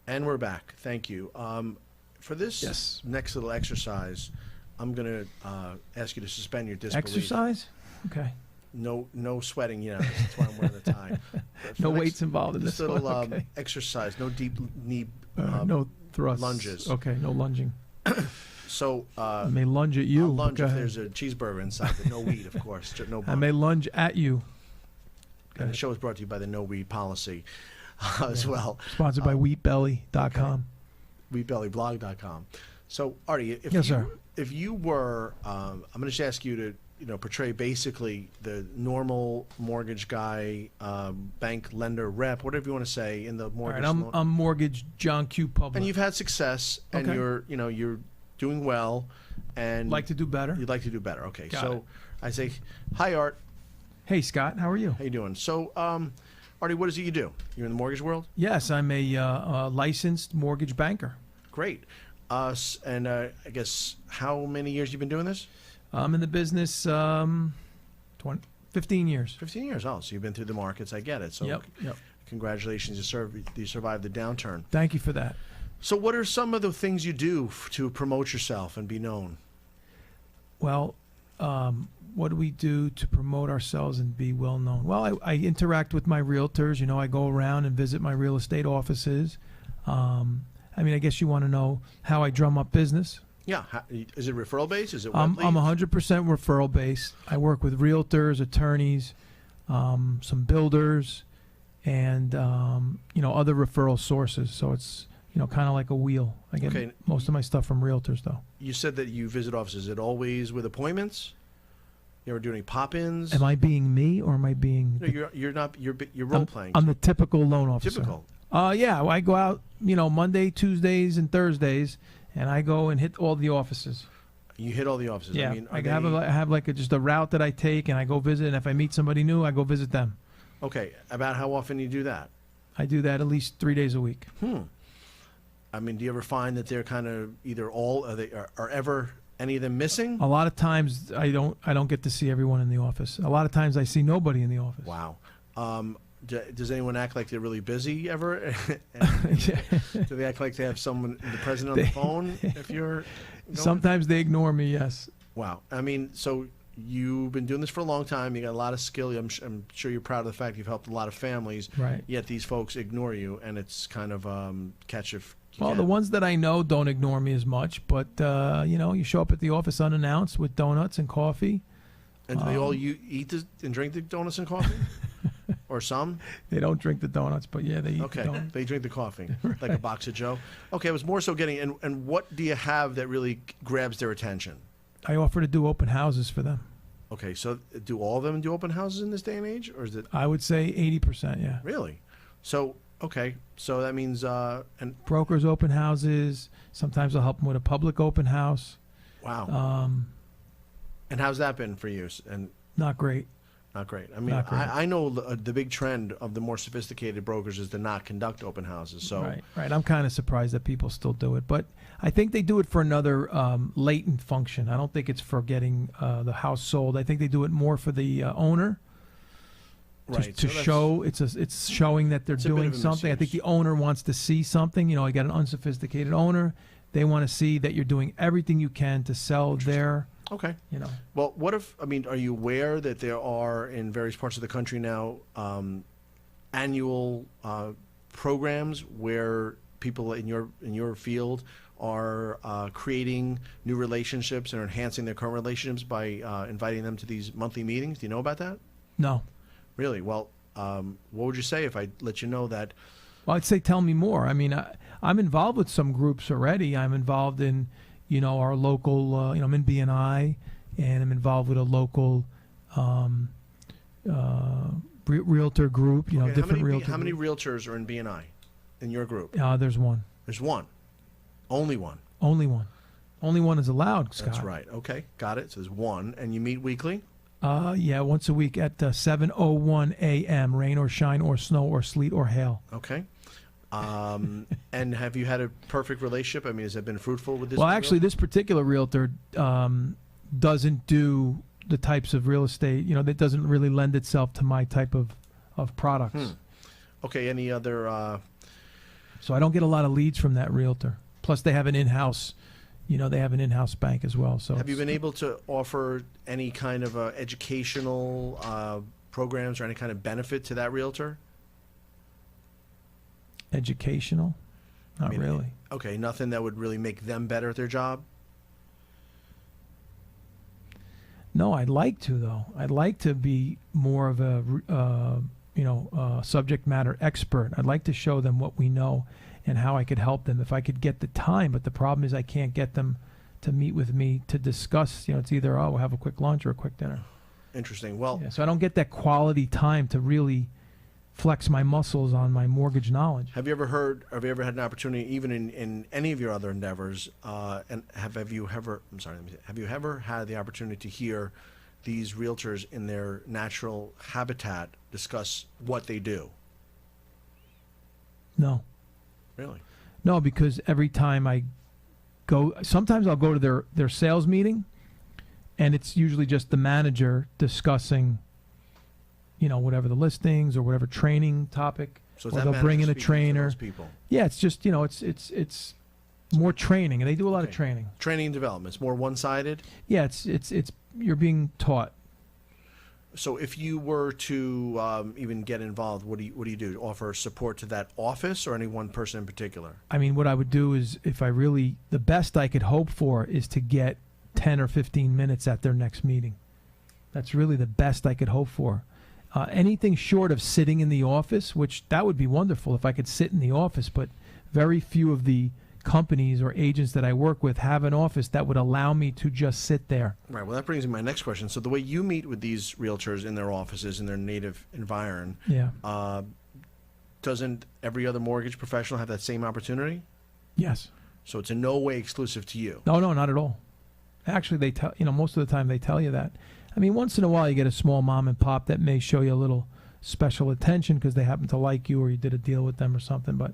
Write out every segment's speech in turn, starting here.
And we're back. Thank you. For this next little exercise, I'm going to ask you to suspend your disbelief. Exercise? Okay. No sweating. Yeah, that's why I'm wearing a tie. No weights involved in this little one. exercise. No deep knee. No thrusts. Lunges. Okay. No lunging. So I may lunge at you. I'll lunge if there's a cheeseburger inside, but no weed, of course. No. I may lunge at you. And the show is brought to you by the No Weed policy as well. Sponsored by wheatbelly.com. Wheatbellyblog.com. So, Artie, if you were, I'm going to just ask you to portray basically the normal mortgage guy, bank lender rep, whatever you want to say in the mortgage. All right, I'm mortgage John Q. Public. And you've had success, and you're doing well, and like to do better. You'd like to do better. Okay, Got it. I say, hi, Art. Hey, Scott. How are you? How you doing? So, Artie, what is it you do? You're in the mortgage world? Yes, I'm a licensed mortgage banker. Great. And I guess how many years you been doing this? I'm in the business 15 years. 15 years. Oh, so you've been through the markets. I get it. So yep. Congratulations. You survived the downturn. Thank you for that. So what are some of the things you do to promote yourself and be known? Well, what do we do to promote ourselves and be well known? Well, I interact with my realtors. I go around and visit my real estate offices. I guess you want to know how I drum up business. Yeah. Is it referral based? Is it I'm 100% referral based. I work with realtors, attorneys, some builders, and other referral sources. So it's kind of like a wheel. I get most of my stuff from realtors, though. You said that you visit offices. Is it always with appointments? You ever do any pop-ins? Am I being me, or am I being? No, you're not. You're role playing. I'm the typical loan officer. Typical. Yeah. I go out, Monday, Tuesdays, and Thursdays, and I go and hit all the offices. You hit all the offices. Yeah. I have just a route that I take, and I go visit. And if I meet somebody new, I go visit them. Okay. About how often do you do that? I do that at least 3 days a week. Do you ever find that they're kind of either all are ever any of them missing? A lot of times I don't get to see everyone in the office. A lot of times I see nobody in the office. Wow. Does anyone act like they're really busy ever? Do they act like they have the president on the phone? If you're sometimes they ignore me. Yes. Wow. So you've been doing this for a long time. You got a lot of skill. I'm sure you're proud of the fact you've helped a lot of families. Right. Yet these folks ignore you, and it's kind of catch if. Well, the ones that I know don't ignore me as much, but you show up at the office unannounced with donuts and coffee. And do they all eat and drink the donuts and coffee? Or some? They don't drink the donuts, but yeah, they eat the donuts. Okay, they drink the coffee, Right. like a box of Joe. Okay, I was more so getting, and what do you have that really grabs their attention? I offer to do open houses for them. Okay, so do all of them do open houses in this day and age, or is it? I would say 80%, yeah. Really? So, okay, so that means... and brokers open houses. Sometimes I'll help them with a public open house. Wow. And how's that been for you? And not great. Not great. I know the big trend of the more sophisticated brokers is to not conduct open houses. So right. I'm kind of surprised that people still do it, but I think they do it for another latent function. I don't think it's for getting the house sold. I think they do it more for the owner. Right. To show it's showing that they're doing something. I think the owner wants to see something. I got an unsophisticated owner. They want to see that you're doing everything you can to sell their. Okay. Well, what if, are you aware that there are in various parts of the country now annual programs where people in your field are creating new relationships and enhancing their current relationships by inviting them to these monthly meetings? Do you know about that? No. Really? Well, what would you say if I let you know that? Well, I'd say tell me more. I'm involved with some groups already. I'm involved in our local, I'm in BNI, and I'm involved with a local realtor group, different realtor. How many realtors are in BNI in your group? There's one. There's one. Only one. Only one. Only one is allowed, Scott. That's right. Okay, got it. So there's one, and you meet weekly? Yeah, once a week at 7:01 a.m., rain or shine or snow or sleet or hail. Okay. And have you had a perfect relationship? Has it been fruitful with this? Well, actually, this particular realtor doesn't do the types of real estate, that doesn't really lend itself to my type of products. Okay, any other So I don't get a lot of leads from that realtor. Plus, they have an in-house, they have an in-house bank as well. So have you been able to offer any kind of educational programs or any kind of benefit to that realtor? Educational? Not really. Okay, nothing that would really make them better at their job? No, I'd like to, though. I'd like to be more of a, subject matter expert. I'd like to show them what we know and how I could help them if I could get the time. But the problem is I can't get them to meet with me to discuss. It's either, we'll have a quick lunch or a quick dinner. Interesting. Well, so I don't get that quality time to really flex my muscles on my mortgage knowledge. Have you ever had an opportunity, even in any of your other endeavors, and have you ever had the opportunity to hear these realtors in their natural habitat discuss what they do? No. Really? No, because every time I go, sometimes I'll go to their sales meeting, and it's usually just the manager discussing whatever the listings or whatever training topic, so or they'll bring in a trainer. Yeah, it's just, it's more training, and they do a lot of training. Training and development. It's more one-sided? Yeah, it's you're being taught. So if you were to even get involved, what do you do? Offer support to that office or any one person in particular? I mean, what I would do is, the best I could hope for is to get 10 or 15 minutes at their next meeting. That's really the best I could hope for. Anything short of sitting in the office, which that would be wonderful if I could sit in the office, but very few of the companies or agents that I work with have an office that would allow me to just sit there. Right. Well, that brings me to my next question. So the way you meet with these realtors in their offices, in their native environment, doesn't every other mortgage professional have that same opportunity? Yes. So it's in no way exclusive to you? No, not at all. Actually, they tell most of the time they tell you that. I mean, once in a while you get a small mom and pop that may show you a little special attention because they happen to like you or you did a deal with them or something, but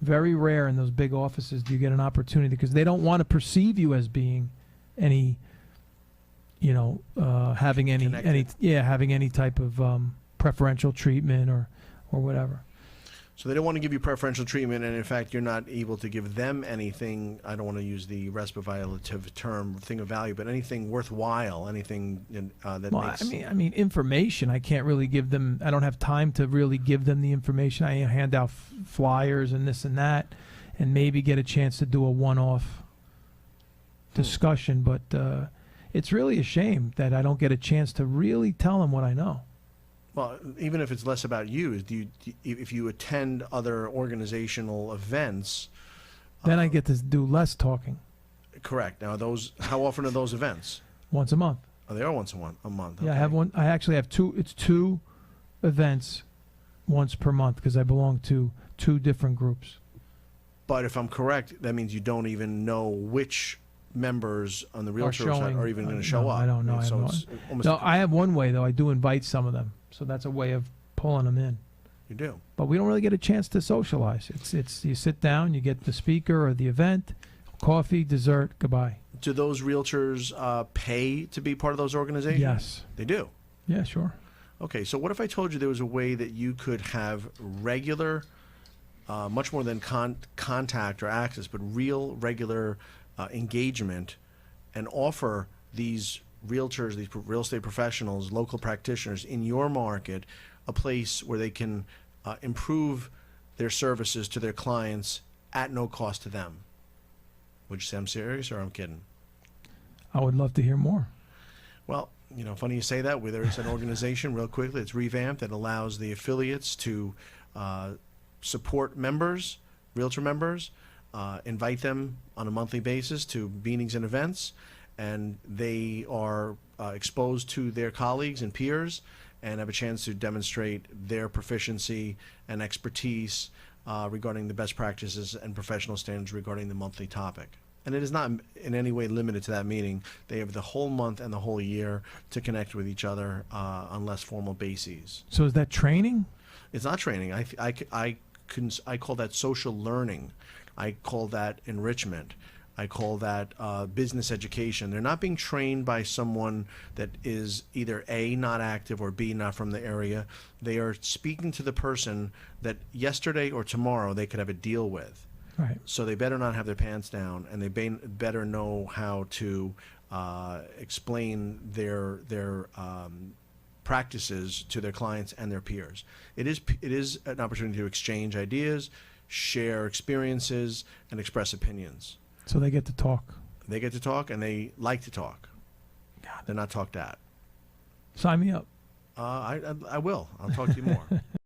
very rare in those big offices do you get an opportunity because they don't want to perceive you as being any, having any type of preferential treatment or whatever. So they don't want to give you preferential treatment, and in fact, you're not able to give them anything. I don't want to use the RESPA-violative term, thing of value, but anything worthwhile, anything that makes. I mean, information. I can't really give them. I don't have time to really give them the information. I hand out flyers and this and that, and maybe get a chance to do a one-off discussion. But it's really a shame that I don't get a chance to really tell them what I know. Well, even if it's less about you, if you attend other organizational events, then I get to do less talking. Correct. Now, how often are those events? Once a month. Oh, they are once a month. Okay. Yeah, I have one. I actually have two. It's two events once per month because I belong to two different groups. But if I'm correct, that means you don't even know which members on the realtor side are even going to show up. I don't know. I have one way, though. I do invite some of them. So that's a way of pulling them in. You do. But we don't really get a chance to socialize. It's you sit down, you get the speaker or the event, coffee, dessert, goodbye. Do those realtors pay to be part of those organizations? Yes. They do? Yeah, sure. Okay, so what if I told you there was a way that you could have regular, much more than contact or access, but regular engagement and offer these realtors, these real estate professionals, local practitioners in your market, a place where they can improve their services to their clients at no cost to them? Would you say I'm serious or I'm kidding? I would love to hear more. Well, funny you say that. Whether it's an organization, real quickly, it's REVamp, that allows the affiliates to support members, realtor members, invite them on a monthly basis to meetings and events, and they are exposed to their colleagues and peers and have a chance to demonstrate their proficiency and expertise regarding the best practices and professional standards regarding the monthly topic. And it is not in any way limited to that meeting. They have the whole month and the whole year to connect with each other on less formal bases. So is that training? It's not training. I call that social learning. I call that enrichment. I call that business education. They're not being trained by someone that is either A, not active, or B, not from the area. They are speaking to the person that yesterday or tomorrow they could have a deal with. Right. So they better not have their pants down, and they better know how to explain their practices to their clients and their peers. It is an opportunity to exchange ideas, share experiences, and express opinions. So they get to talk. They get to talk, and they like to talk. They're not talked at. Sign me up. I will. I'll talk to you more.